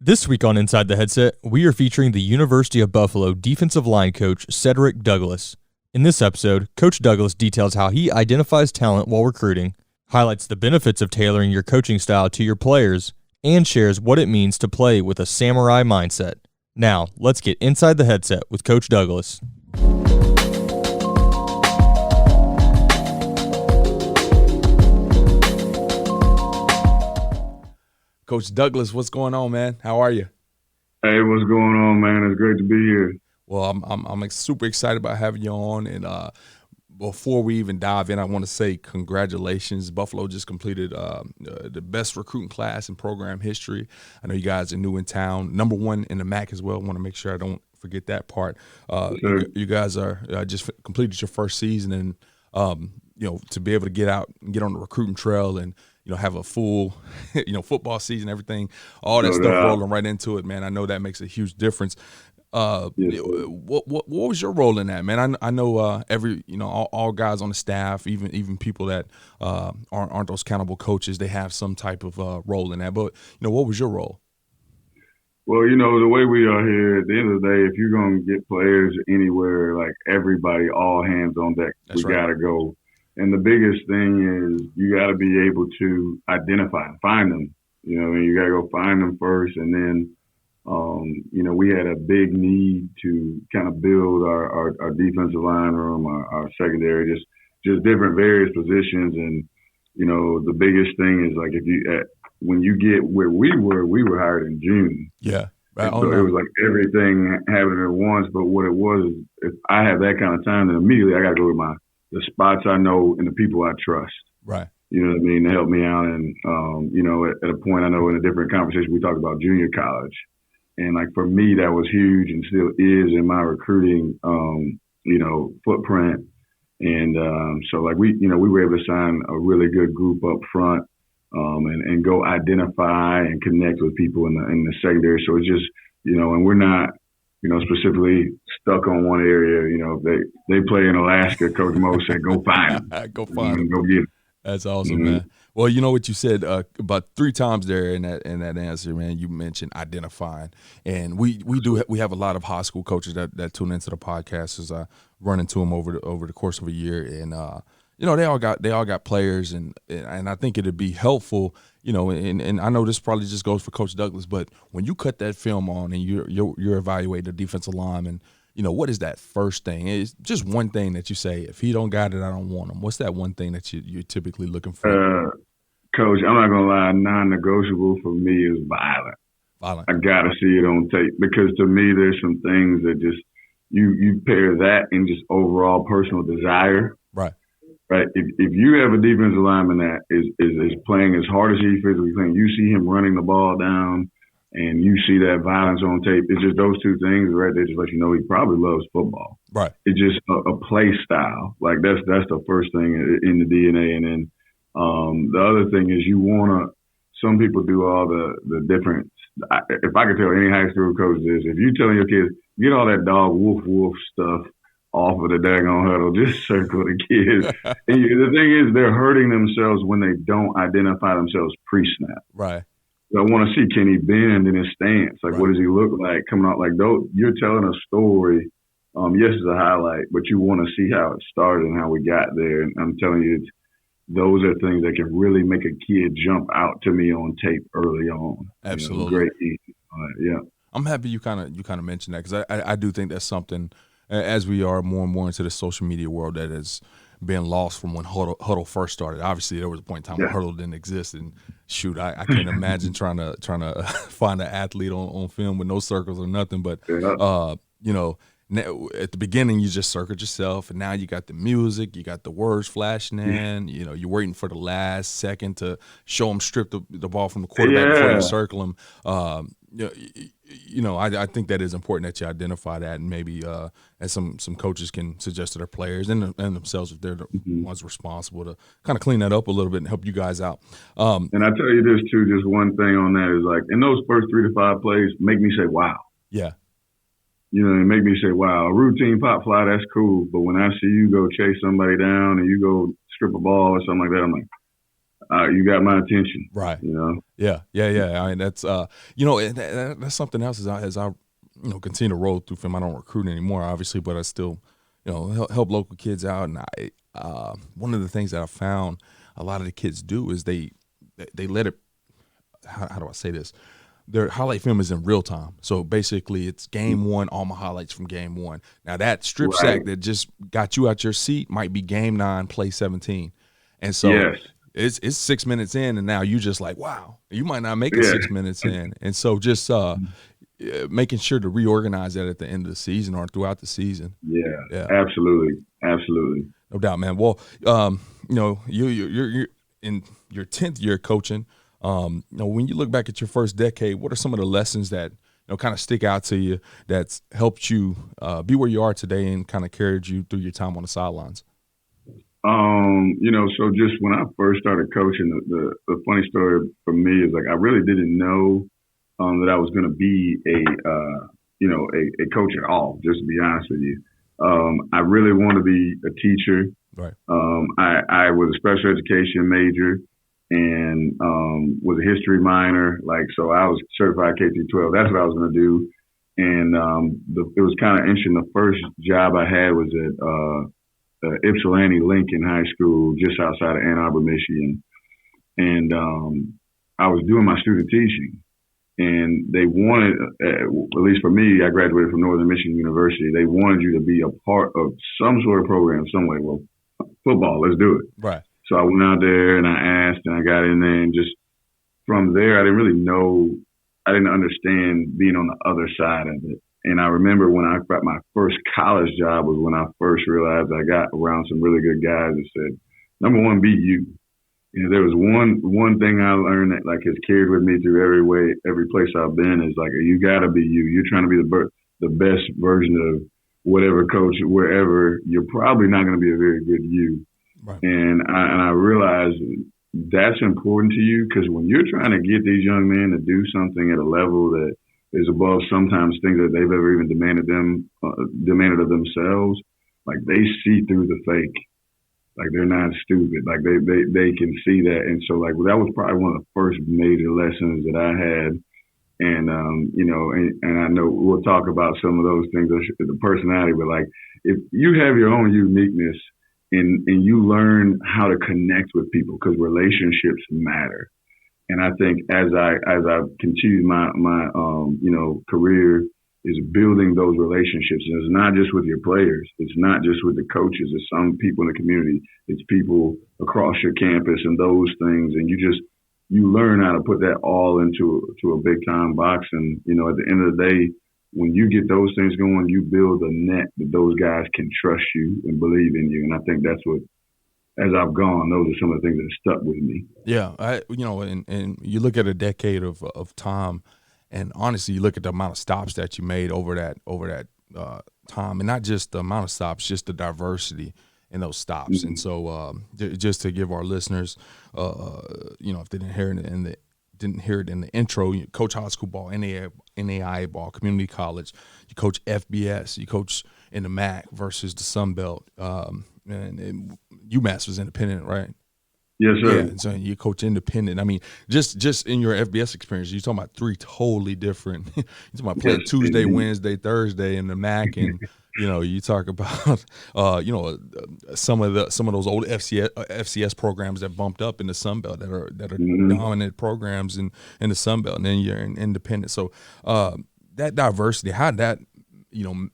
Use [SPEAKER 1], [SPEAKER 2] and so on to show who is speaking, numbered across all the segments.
[SPEAKER 1] This week on Inside the Headset, we are featuring the University of Buffalo defensive line coach Cedric Douglas. In this episode, Coach Douglas details how he identifies talent while recruiting, highlights the benefits of tailoring your coaching style to your players, and shares what it means to play with a samurai mindset. Now, let's get inside the headset with Coach Douglas.
[SPEAKER 2] Coach Douglas, what's going on, man? How are you?
[SPEAKER 3] Hey, what's going on, man? It's great to be here.
[SPEAKER 2] Well, I'm super excited about having you on. And before we even dive in, I want to say congratulations. Buffalo just completed the best recruiting class in program history. I know you guys are new in town, number one in the MAC as well. I want to make sure I don't forget that part.
[SPEAKER 3] Sure.
[SPEAKER 2] You guys are just completed your first season, and to be able to get out and get on the recruiting trail and have a full, football season, everything, all that stuff rolling right into it, man. I know that makes a huge difference.
[SPEAKER 3] Yes,
[SPEAKER 2] what was your role in that, man? I know all guys on the staff, even people that aren't those accountable coaches, they have some type of role in that. But what was your role?
[SPEAKER 3] Well, the way we are here, at the end of the day, if you're going to get players anywhere, like everybody, all hands on deck,
[SPEAKER 2] That's
[SPEAKER 3] we
[SPEAKER 2] right.
[SPEAKER 3] got to go. And the biggest thing is you got to be able to identify, find them. You got to go find them first. And then, we had a big need to kind of build our defensive line room, our secondary, just different various positions. And, the biggest thing is like when you get where we were hired in June.
[SPEAKER 2] Yeah.
[SPEAKER 3] Right. So it was like everything happening at once. But what it was, if I have that kind of time, then immediately I got to go to the spots I know and the people I trust.
[SPEAKER 2] Right.
[SPEAKER 3] You know what I mean? To help me out. And, at a point, I know in a different conversation, we talked about junior college. And like for me, that was huge and still is in my recruiting, footprint. And so like we were able to sign a really good group up front and go identify and connect with people in the secondary. So it's just, and we're not, specifically stuck on one area. They play in Alaska. Coach Mo said, "Go find them.
[SPEAKER 2] Go find them.
[SPEAKER 3] Go get them."
[SPEAKER 2] That's awesome, man. Well, you know what you said about 3 times there in that answer, man. You mentioned identifying, and we have a lot of high school coaches that tune into the podcast as I run into them over the course of a year, and they all got players, and I think it'd be helpful, and I know this probably just goes for Coach Douglas, but when you cut that film on and you're evaluating the defensive lineman, what is that first thing? It's just one thing that you say, if he don't got it, I don't want him. What's that one thing that you're typically looking for?
[SPEAKER 3] Coach, I'm not gonna lie, non-negotiable for me is violent. I gotta see it on tape, because to me there's some things that just you pair that and just overall personal desire.
[SPEAKER 2] Right.
[SPEAKER 3] If you have a defensive lineman that is playing as hard as he physically playing, you see him running the ball down, and you see that violence on tape. It's just those two things right there just let you know he probably loves football.
[SPEAKER 2] Right. It's
[SPEAKER 3] just a play style. Like that's the first thing in the DNA. And then the other thing is some people do all the different. If I could tell any high school coach this, if you're telling your kids, get all that dog woof stuff off of the daggone huddle, just circle the kids. And the thing is, they're hurting themselves when they don't identify themselves pre-snap.
[SPEAKER 2] Right.
[SPEAKER 3] I want to see, can he bend in his stance? Like, What does he look like coming out? Like, you're telling a story. Yes, it's a highlight, but you want to see how it started and how we got there. And I'm telling you, those are things that can really make a kid jump out to me on tape early on.
[SPEAKER 2] Absolutely.
[SPEAKER 3] Great. Yeah.
[SPEAKER 2] I'm happy you kind of mentioned that, because I do think that's something, as we are more and more into the social media world, that has been lost from when huddle first started. Obviously, there was a point in time when huddle didn't exist, and shoot, I can't imagine trying to find an athlete on film with no circles or nothing. But at the beginning you just circled yourself, and now you got the music, you got the words flashing in. You're waiting for the last second to show them strip the ball from the quarterback before you circle them. I think that is important that you identify that, and maybe as some coaches can suggest to their players and themselves, if they're the ones responsible, to kind of clean that up a little bit and help you guys out.
[SPEAKER 3] And I tell you this too, just one thing on that is, like, in those first 3 to 5 plays, make me say, wow.
[SPEAKER 2] Yeah.
[SPEAKER 3] It make me say, wow, a routine pop fly, that's cool. But when I see you go chase somebody down and you go strip a ball or something like that, I'm like, you got my attention.
[SPEAKER 2] Right.
[SPEAKER 3] You know?
[SPEAKER 2] Yeah. I mean, that's, that's something else as I continue to roll through film. I don't recruit anymore, obviously, but I still, help local kids out. And one of the things that I found a lot of the kids do is they let it, how do I say this? Their highlight film is in real time. So basically it's game one, all my highlights from game one. Now that strip sack that just got you out your seat might be game 9, play 17. And so it's 6 minutes in, and now you just like, wow, you might not make it 6 minutes in. And so just making sure to reorganize that at the end of the season or throughout the season.
[SPEAKER 3] Yeah. Absolutely.
[SPEAKER 2] No doubt, man. Well, you're in your 10th year coaching. When you look back at your first decade, what are some of the lessons that kind of stick out to you that's helped you be where you are today and kind of carried you through your time on the sidelines?
[SPEAKER 3] So just when I first started coaching, the funny story for me is like I really didn't know that I was going to be a coach at all. Just to be honest with you, I really want to be a teacher.
[SPEAKER 2] Right.
[SPEAKER 3] I was a special education major and was a history minor. So I was certified K-12. That's what I was going to do. And it was kind of interesting. The first job I had was at Ypsilanti Lincoln High School, just outside of Ann Arbor, Michigan. And I was doing my student teaching. And they wanted, at least for me, I graduated from Northern Michigan University. They wanted you to be a part of some sort of program, some way. Well, football, let's do it.
[SPEAKER 2] Right.
[SPEAKER 3] So I went out there and I asked and I got in there, and just from there, I didn't understand being on the other side of it. And I remember when I got my first college job was when I first realized I got around some really good guys that said, number one, be you. And there was one thing I learned that has carried with me through every place I've been is you got to be you. You're trying to be the best version of whatever coach, wherever. You're probably not going to be a very good you. Right. And I realized that's important to you because when you're trying to get these young men to do something at a level that is above sometimes things that they've ever even demanded of themselves, they see through the fake. They're not stupid. They can see that. And so that was probably one of the first major lessons that I had. And, and I know we'll talk about some of those things, the personality, but if you have your own uniqueness and you learn how to connect with people because relationships matter. And I think as I continue my career is building those relationships. And it's not just with your players. It's not just with the coaches. It's some people in the community. It's people across your campus and those things. And you learn how to put that all into a big time box. And, at the end of the day, when you get those things going, you build a net that those guys can trust you and believe in you. And I think that's what, as I've gone, those are some of the things that have stuck with me.
[SPEAKER 2] Yeah. And you look at a decade of time, and honestly, you look at the amount of stops that you made over that time, and not just the amount of stops, just the diversity in those stops. Mm-hmm. And so, just to give our listeners, if they didn't hear it in the intro, you coach high school ball, NAIA ball, community college. You coach FBS. You coach in the MAC versus the Sun Belt. And UMASS was independent, right?
[SPEAKER 3] Yes, sir.
[SPEAKER 2] Yeah, so you coach independent. I mean, just in your FBS experience, you're talking about 3 totally different. You're talking about playing Tuesday, Wednesday, Thursday in the MAC, and you talk about some of those old FCS programs that bumped up in the Sun Belt that are dominant programs in the Sun Belt, and then you're in independent. So that diversity, how did that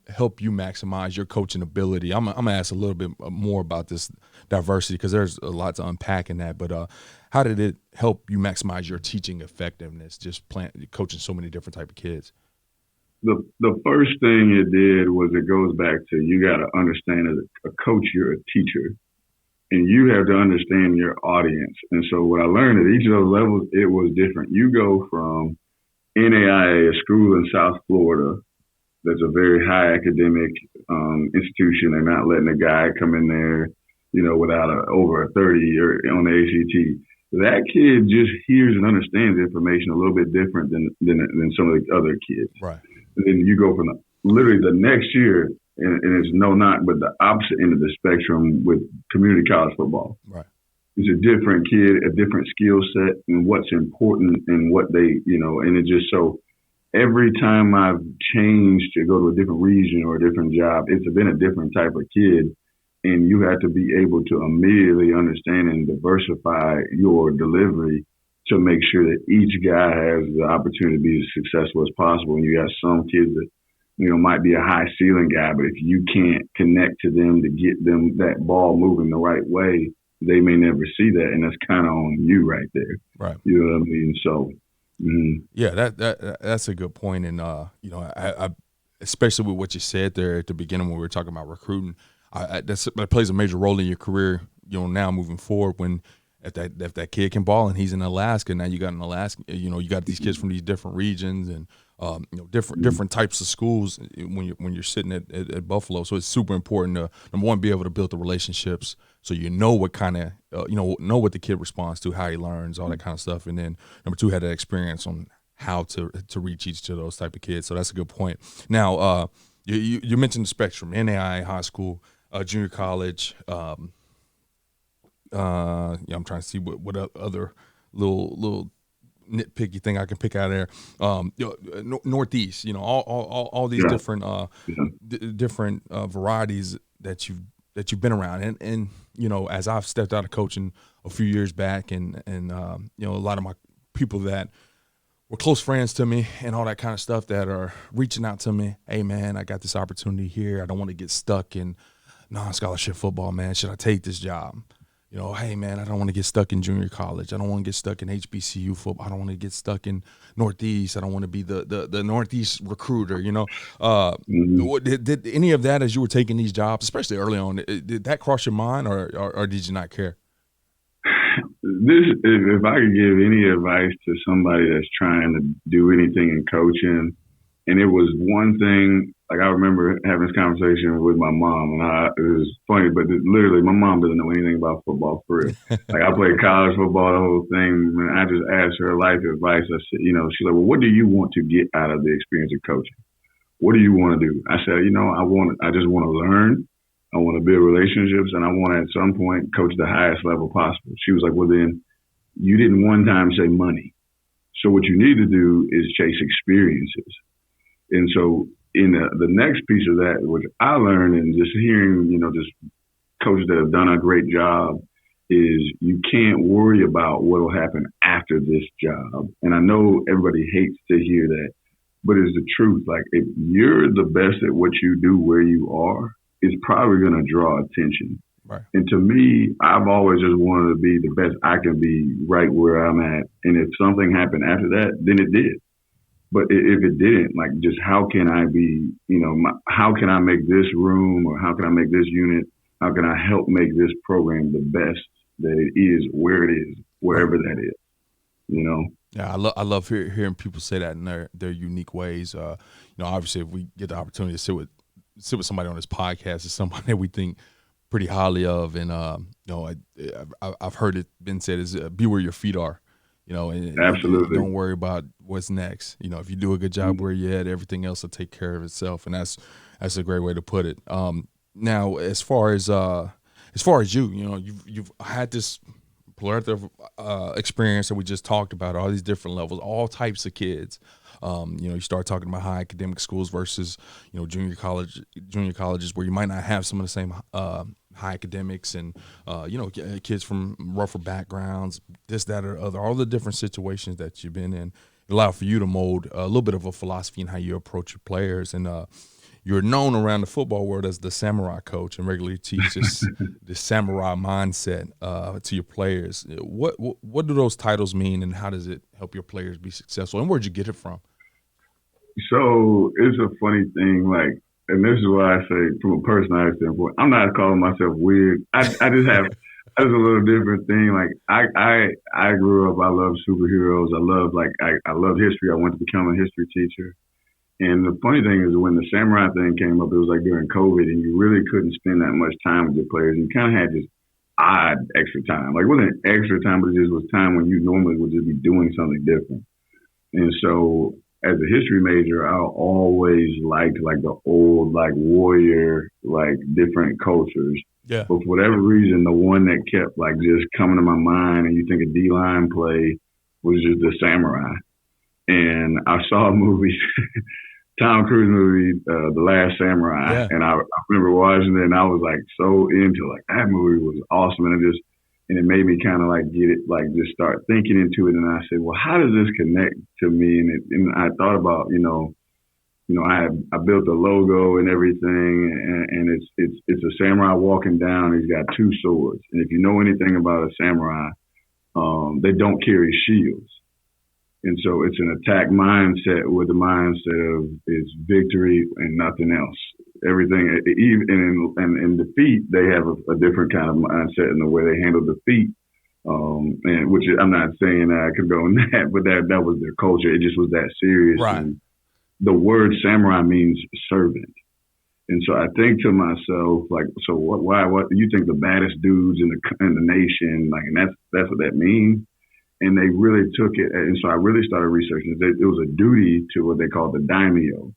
[SPEAKER 2] help you maximize your coaching ability? I'm gonna ask a little bit more about this diversity because there's a lot to unpack in that. But how did it help you maximize your teaching effectiveness? Just coaching so many different type of kids.
[SPEAKER 3] The first thing it did was it goes back to you got to understand as a coach, you're a teacher, and you have to understand your audience. And so what I learned at each of those levels, it was different. You go from NAIA, a school in South Florida. That's a very high academic institution. They're not letting a guy come in there, without over a 30 or on the ACT. That kid just hears and understands information a little bit different than some of the other kids.
[SPEAKER 2] Right.
[SPEAKER 3] And then you go from literally the next year, and it's no knock, but the opposite end of the spectrum with community college football.
[SPEAKER 2] Right.
[SPEAKER 3] it's a different kid, a different skill set, and what's important and what they, and it just so every time I've changed to go to a different region or a different job, it's been a different type of kid. And you have to be able to immediately understand and diversify your delivery to make sure that each guy has the opportunity to be as successful as possible. And you have some kids that, might be a high ceiling guy, but if you can't connect to them to get them that ball moving the right way, they may never see that. And that's kind of on you right there.
[SPEAKER 2] Right.
[SPEAKER 3] You know what I mean? So,
[SPEAKER 2] yeah, that's a good point. And, I especially with what you said there at the beginning when we were talking about recruiting, that plays a major role in your career, now moving forward when if that kid can ball and he's in Alaska, now you got an Alaska, you got these kids from these different regions and different types of schools when you're sitting at Buffalo. So it's super important to, number one, be able to build the relationships so what kind of know what the kid responds to, how he learns, all that kind of stuff, and then number two, have that experience on how to reach each of those type of kids. So that's a good point. Now, you mentioned the spectrum: NAIA, high school, junior college. I'm trying to see what other little nitpicky thing I can pick out of there. Northeast, all these different different varieties that you've been around, and as I've stepped out of coaching a few years back, and a lot of my people that were close friends to me and all that kind of stuff that are reaching out to me. Hey man, I got this opportunity here. I don't want to get stuck in non-scholarship football, man. Should I take this job? Hey man, I don't want to get stuck in junior college. I don't want to get stuck in HBCU football. I don't want to get stuck in Northeast. I don't want to be the Northeast recruiter. Did any of that as you were taking these jobs, especially early on, did that cross your mind, or did you not care?
[SPEAKER 3] If I could give any advice to somebody that's trying to do anything in coaching, and it was one thing. Like, I remember having this conversation with my mom, and it was funny, but literally my mom doesn't know anything about football, for real. Like, I played college football, the whole thing, and I just asked her life advice. I said, she's like, well, what do you want to get out of the experience of coaching? What do you want to do? I said, I just want to learn. I want to build relationships, and I want to, at some point, coach the highest level possible. She was like, well, then you didn't one time say money. So what you need to do is chase experiences. And so in the next piece of that, which I learned and just hearing, just coaches that have done a great job, is you can't worry about what will happen after this job. And I know everybody hates to hear that, but it's the truth. Like, if you're the best at what you do where you are, it's probably going to draw attention.
[SPEAKER 2] Right.
[SPEAKER 3] And to me, I've always just wanted to be the best I can be right where I'm at. And if something happened after that, then it did. But if it didn't, like, just how can I be, how can I make this room, or how can I make this unit, how can I help make this program the best that it is, where it is, wherever that is,
[SPEAKER 2] Yeah, I love hearing people say that in their unique ways. Obviously, if we get the opportunity to sit with somebody on this podcast, it's somebody that we think pretty highly of, and I've heard it been said is be where your feet are. And
[SPEAKER 3] absolutely,
[SPEAKER 2] don't worry about what's next. If you do a good job where you're at, everything else will take care of itself, and that's a great way to put it. Now, as far as you've had this plethora of experience that we just talked about, all these different levels, all types of kids. You start talking about high academic schools versus junior colleges where you might not have some of the same high academics and kids from rougher backgrounds, this, that, or other, all the different situations that you've been in. It allowed for you to mold a little bit of a philosophy in how you approach your players, and you're known around the football world as the samurai coach, and regularly teach this samurai mindset to your players. What do those titles mean, and how does it help your players be successful, and where'd you get it from?
[SPEAKER 3] So it's a funny thing, like, and this is why I say, from a personality standpoint, I'm not calling myself weird. I just have a little different thing. Like, I grew up, I love superheroes. I love history. I wanted to become a history teacher. And the funny thing is, when the samurai thing came up, it was like during COVID, and you really couldn't spend that much time with your players. You kind of had this odd extra time. Like, it wasn't extra time, but it just was time when you normally would just be doing something different. And so, as a history major, I always liked, like, the old, like, warrior, like, different cultures.
[SPEAKER 2] Yeah.
[SPEAKER 3] But for whatever reason, the one that kept like just coming to my mind, and you think a D-line play, was just the Samurai. And I saw a movie, Tom Cruise movie, The Last Samurai,
[SPEAKER 2] Yeah.
[SPEAKER 3] and I remember watching it, and I was like so into like that movie was awesome, and it made me kind of like get it, like just start thinking into it, and I said, well, how does this connect to me? And I thought about, I built the logo and everything, and it's a samurai walking down. He's got two swords, and if you know anything about a samurai, they don't carry shields. And so it's an attack mindset with the mindset of it's victory and nothing else. Everything, even in defeat, they have a different kind of mindset in the way they handle defeat. And which I'm not saying I condone that, but that was their culture. It just was that serious.
[SPEAKER 2] Right.
[SPEAKER 3] And the word samurai means servant. And so I think to myself, like, so what do you think the baddest dudes in the nation, like, and that's what that means. And they really took it, and so I really started researching. It was a duty to what they call the daimyo.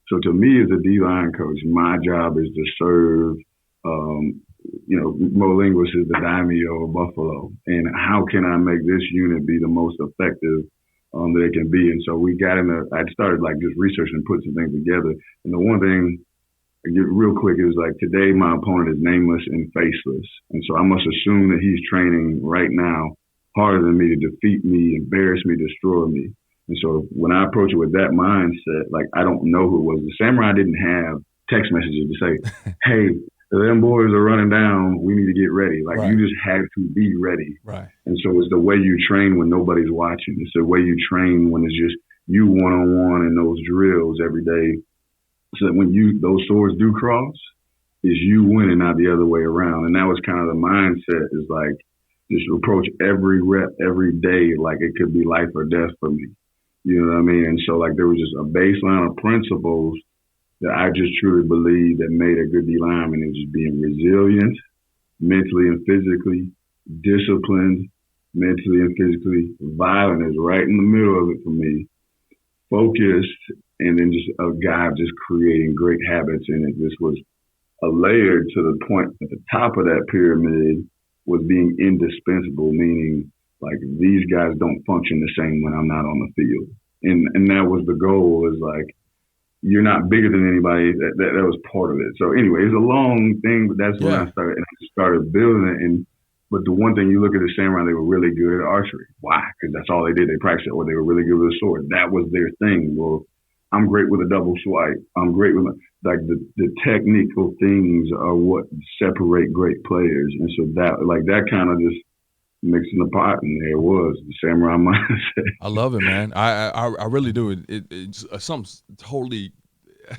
[SPEAKER 3] So to me, as a D-line coach, my job is to serve. Mo Linguist is the daimyo of Buffalo, and how can I make this unit be the most effective that it can be? And so I started like just researching and putting some things together. And the one thing, real quick, it was like today my opponent is nameless and faceless, and so I must assume that he's training right now harder than me to defeat me, embarrass me, destroy me. And so when I approach it with that mindset, like I don't know who it was. The samurai didn't have text messages to say, hey, them boys are running down, we need to get ready. Like You just had to be ready.
[SPEAKER 2] Right.
[SPEAKER 3] And so it's the way you train when nobody's watching. It's the way you train when it's just you one-on-one in those drills every day. So that when those swords do cross, is you winning, not the other way around. And that was kind of the mindset, is like, just approach every rep every day like it could be life or death for me. You know what I mean? And so like there was just a baseline of principles that I just truly believe that made a good D lineman, is just being resilient, mentally and physically, disciplined, mentally and physically, violent is right in the middle of it for me, focused, and then just a guy just creating great habits. And it just was a layer to the point at the top of that pyramid was being indispensable, meaning like these guys don't function the same when I'm not on the field. And that was the goal, is like, you're not bigger than anybody. That was part of it. So anyway, it's a long thing, but that's when I started building it. But the one thing, you look at the samurai, they were really good at archery. Why? Because that's all they did. They practiced it, or they were really good with a sword. That was their thing. Well, I'm great with a double swipe. I'm great with like the technical things are what separate great players. And so that kind of just mixing the pot, and there was the samurai mindset.
[SPEAKER 2] I love it, man. I really do. It's something totally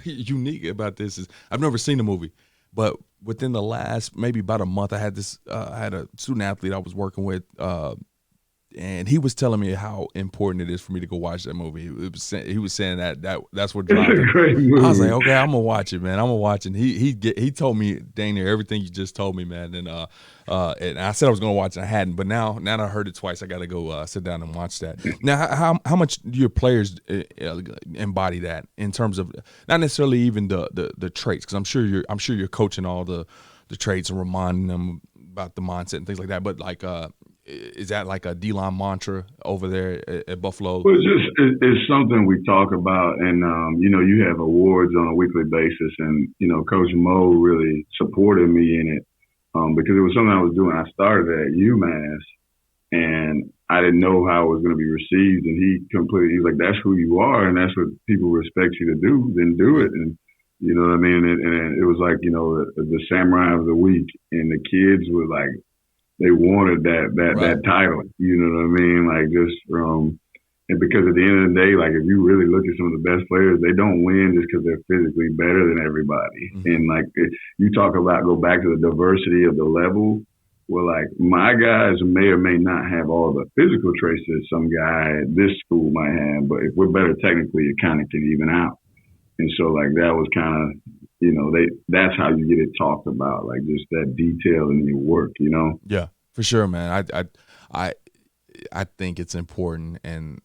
[SPEAKER 2] unique about this is I've never seen the movie, but within the last maybe about a month, I had a student athlete I was working with. And he was telling me how important it is for me to go watch that movie. He was saying that's what drives him. I was like, okay, I'm gonna watch it, man. I'm gonna watch it. And he told me dang near everything you just told me, man. And I said I was gonna watch it, and I hadn't. But now that I heard it twice, I got to go sit down and watch that. Now, how much do your players embody that in terms of not necessarily even the traits? Because I'm sure you're coaching all the traits and reminding them about the mindset and things like that. But like. Is that like a D-line mantra over there at Buffalo?
[SPEAKER 3] Well, it's something we talk about, and you have awards on a weekly basis, and Coach Mo really supported me in it because it was something I was doing. I started at UMASS, and I didn't know how it was going to be received, and he's like, "That's who you are, and that's what people respect you to do. Then do it." And you know what I mean? And it was like the Samurai of the Week, and the kids were like. They wanted that title, you know what I mean? Like just and because at the end of the day, like if you really look at some of the best players, they don't win just because they're physically better than everybody. Mm-hmm. And like you talk about, go back to the diversity of the level. Well, like my guys may or may not have all the physical traits that some guy at this school might have, but if we're better technically, it kind of can even out. And so like that was kind of. That's how you get it talked about, like just that detail in your work,
[SPEAKER 2] Yeah, for sure, man. I think it's important, and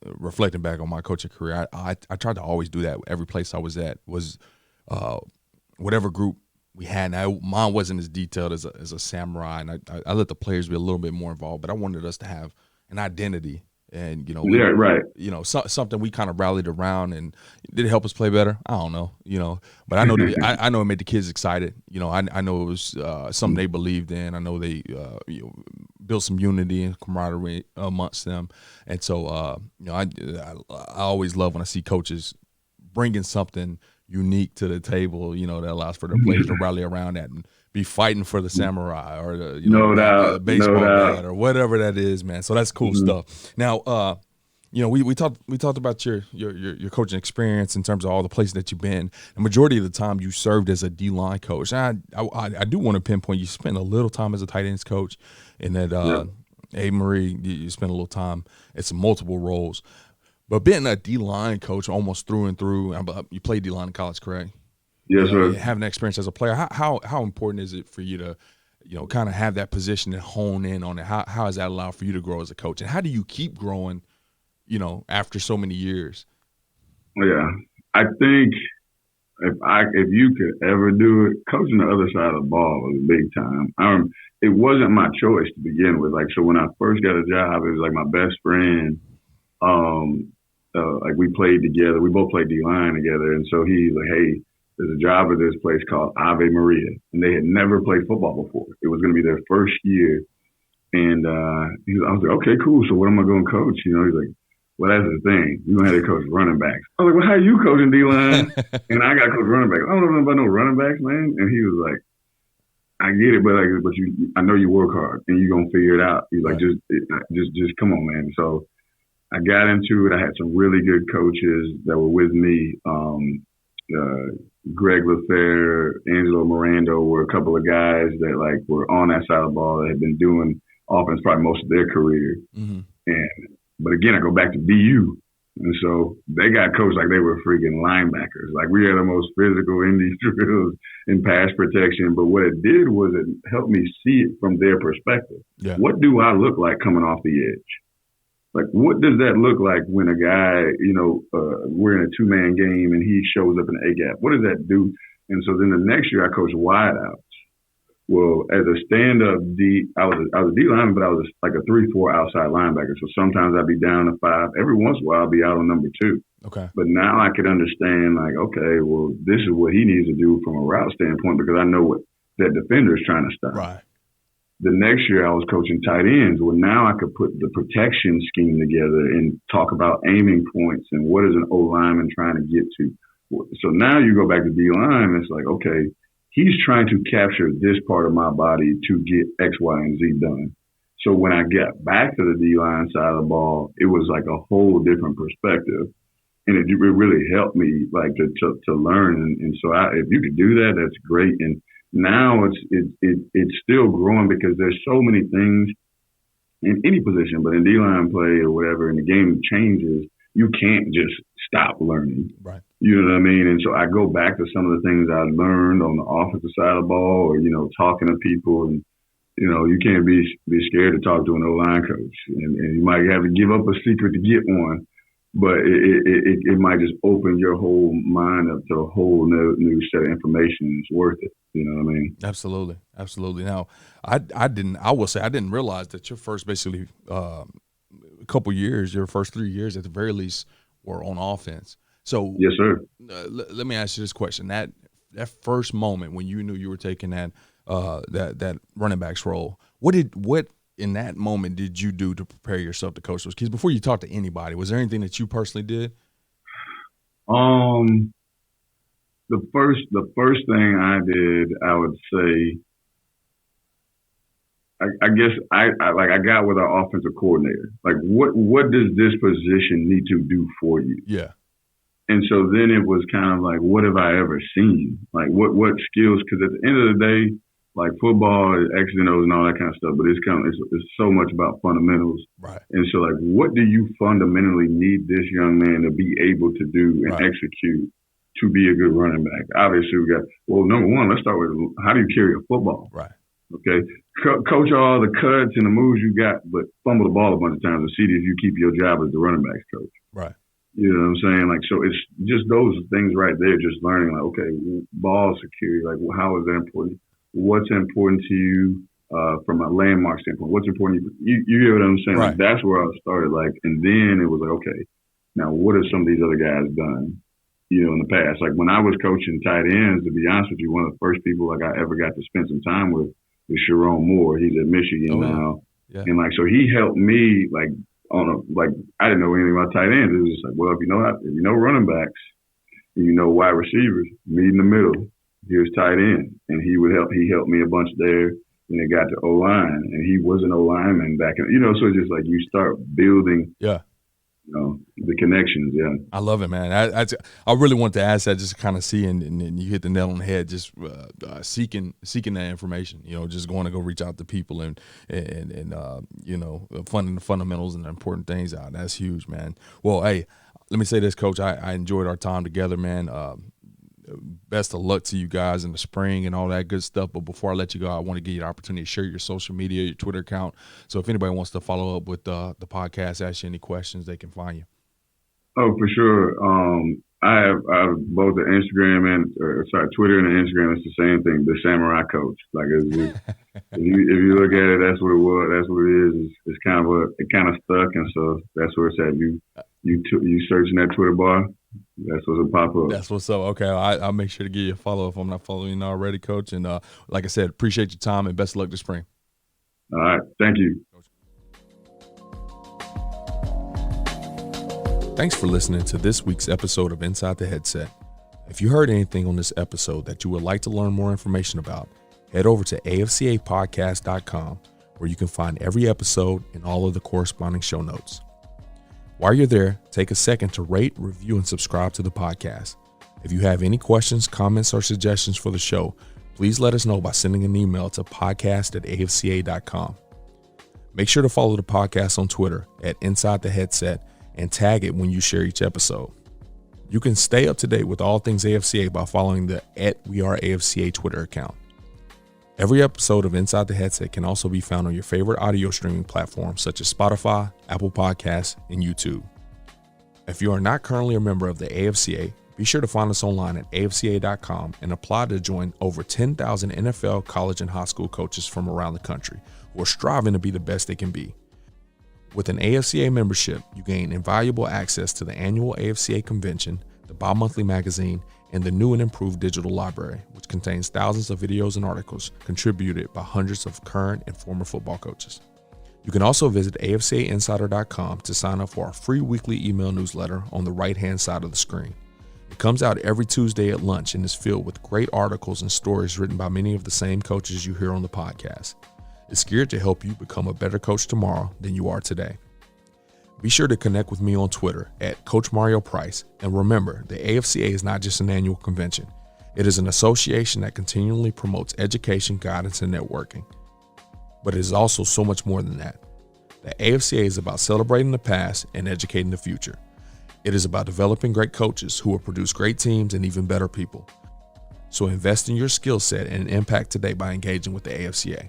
[SPEAKER 2] reflecting back on my coaching career, I tried to always do that. Every place I was at was whatever group we had. Now, mine wasn't as detailed as a samurai, and I let the players be a little bit more involved. But I wanted us to have an identity, and something we kind of rallied around. And did it help us play better? I don't know, but I know I know it made the kids excited. I know it was something they believed in. I know they built some unity and camaraderie amongst them, and so I always love when I see coaches bringing something unique to the table, that allows for the players to rally around that and be fighting for the samurai or the baseball bat or whatever that is, man. So that's cool stuff. Now, we talked about your coaching experience in terms of all the places that you've been. The majority of the time you served as a D-line coach. I do want to pinpoint you spent a little time as a tight ends coach, and that Marie, you spent a little time at some multiple roles. But being a D-line coach almost through and through, you played D-line in college, correct?
[SPEAKER 3] Yes, sir.
[SPEAKER 2] Having that experience as a player, how important is it for you to, kind of have that position and hone in on it? How has that allowed for you to grow as a coach? And how do you keep growing, after so many years?
[SPEAKER 3] Yeah, I think if you could ever do it, coaching the other side of the ball was big time. It wasn't my choice to begin with. So when I first got a job, it was like my best friend. We played together. We both played D-line together. And so he's like, hey, there's a job at this place called Ave Maria. And they had never played football before. It was going to be their first year. And I was like, okay, cool. So what am I going to coach? He's like, well, that's the thing. You're going to have to coach running backs. I was like, well, how are you coaching D-line? And I got to coach running backs. I don't know about no running backs, man. And he was like, I get it, but I know you work hard and you're going to figure it out. He's like, just come on, man. So I got into it. I had some really good coaches that were with me. Greg LaFleur, Angelo Miranda were a couple of guys that were on that side of the ball that had been doing offense probably most of their career. Mm-hmm. But again, I go back to BU. And so they got coached like they were freaking linebackers. We had the most physical in these drills in pass protection. But what it did was it helped me see it from their perspective. Yeah. What do I look like coming off the edge? What does that look like when a guy, we're in a two-man game and he shows up in the A-gap? What does that do? And so then the next year I coached wideouts. Well, as a stand-up D, I was a D lineman, but I was like a 3-4 outside linebacker. So sometimes I'd be down to 5. Every once in a while I'd be out on number 2. Okay. But now I could understand, okay, well, this is what he needs to do from a route standpoint because I know what that defender is trying to stop. Right. The next year I was coaching tight ends. Well, now I could put the protection scheme together and talk about aiming points and what is an O-lineman trying to get to. So now you go back to D-line and it's like, okay, he's trying to capture this part of my body to get X, Y, and Z done. So when I got back to the D-line side of the ball, it was like a whole different perspective. And it really helped me to learn. And so if you could do that, that's great. And now it's still growing because there's so many things in any position, but in D-line play or whatever, and the game changes, you can't just stop learning. Right. You know what I mean? And so I go back to some of the things I learned on the offensive side of the ball or, talking to people. And, you can't be scared to talk to an O-line coach. And you might have to give up a secret to get one. But it might just open your whole mind up to a whole new set of information. It's worth it. You know what I mean?
[SPEAKER 2] Absolutely. Absolutely. Now, I will say I didn't realize that your first basically couple years, your first 3 years at the very least were on offense. So
[SPEAKER 3] yes, sir.
[SPEAKER 2] Let me ask you this question. That first moment when you knew you were taking that running back's role, what in that moment did you do to prepare yourself to coach those kids before you talked to anybody? Was there anything that you personally did?
[SPEAKER 3] The first thing I did, I would say, I guess I got with our offensive coordinator. What does this position need to do for you? Yeah. And so then it was kind of like, what have I ever seen? What skills? Because at the end of the day, football is X's and O's and all that kind of stuff, but it's so much about fundamentals. Right. And so what do you fundamentally need this young man to be able to do and execute to be a good running back? Obviously, we got, number one, let's start with how do you carry a football? Right. Okay. Coach all the cuts and the moves you got, but fumble the ball a bunch of times to see if you keep your job as the running backs coach. Right. You know what I'm saying? Like, so it's just those things right there, just learning, like, okay, ball security, like, well, how is that important? What's important to you from a landmark standpoint? What's important to you? You get what I'm saying?
[SPEAKER 2] Right.
[SPEAKER 3] Like, that's where I started. Like, and then it was like, okay, now what have some of these other guys done, you know, in the past? Like, when I was coaching tight ends, to be honest with you, one of the first people, like, I ever got to spend some time with was Sharon Moore. He's at Michigan now.
[SPEAKER 2] Yeah.
[SPEAKER 3] And, like, so he helped me, like, I didn't know anything about tight ends. It was just like, well, if you know running backs, and you know wide receivers, meet in the middle. Here's tight end, and he helped me a bunch there. And it got to O line, and he was an O lineman back in, you know. So it's just like you start building, you know, the connections. Yeah,
[SPEAKER 2] I love it, man. I really want to ask that, just to kind of see, and you hit the nail on the head. Just seeking that information, you know, just going to go reach out to people and you know, funding the fundamentals and the important things out. That's huge, man. Well, hey, let me say this, Coach. I enjoyed our time together, man. Best of luck to you guys in the spring and all that good stuff. But before I let you go, I want to give you the opportunity to share your social media, your Twitter account. So if anybody wants to follow up with the podcast, ask you any questions, they can find you.
[SPEAKER 3] Oh, for sure. I have both the Instagram Twitter and the Instagram. It's the same thing. The Samurai Coach. Like, it's just, if you look at it, that's what it was. That's what it is. It's kind of stuck, and so that's where it's at. You searching that Twitter bar. That's what's pop up.
[SPEAKER 2] That's what's up. Okay, I'll make sure to give you a follow if I'm not following you already, Coach. And like I said, appreciate your time and best of luck this spring.
[SPEAKER 3] All right, thank you.
[SPEAKER 2] Thanks for listening to this week's episode of Inside the Headset. If you heard anything on this episode that you would like to learn more information about, head over to afcapodcast.com, where you can find every episode and all of the corresponding show notes. While you're there, take a second to rate, review, and subscribe to the podcast. If you have any questions, comments, or suggestions for the show, please let us know by sending an email to podcast@afca.com. Make sure to follow the podcast on Twitter at Inside the Headset and tag it when you share each episode. You can stay up to date with all things AFCA by following the @WeAreAFCA Twitter account. Every episode of Inside the Headset can also be found on your favorite audio streaming platforms such as Spotify, Apple Podcasts, and YouTube. If you are not currently a member of the AFCA, be sure to find us online at afca.com and apply to join over 10,000 NFL, college, and high school coaches from around the country who are striving to be the best they can be. With an AFCA membership, you gain invaluable access to the annual AFCA convention, the bi-monthly magazine, and the new and improved digital library, which contains thousands of videos and articles contributed by hundreds of current and former football coaches. You can also visit afcainsider.com to sign up for our free weekly email newsletter on the right-hand side of the screen. It comes out every Tuesday at lunch and is filled with great articles and stories written by many of the same coaches you hear on the podcast. It's geared to help you become a better coach tomorrow than you are today. Be sure to connect with me on Twitter at Coach Mario Price. And remember, the AFCA is not just an annual convention. It is an association that continually promotes education, guidance, and networking. But it is also so much more than that. The AFCA is about celebrating the past and educating the future. It is about developing great coaches who will produce great teams and even better people. So invest in your skill set and impact today by engaging with the AFCA.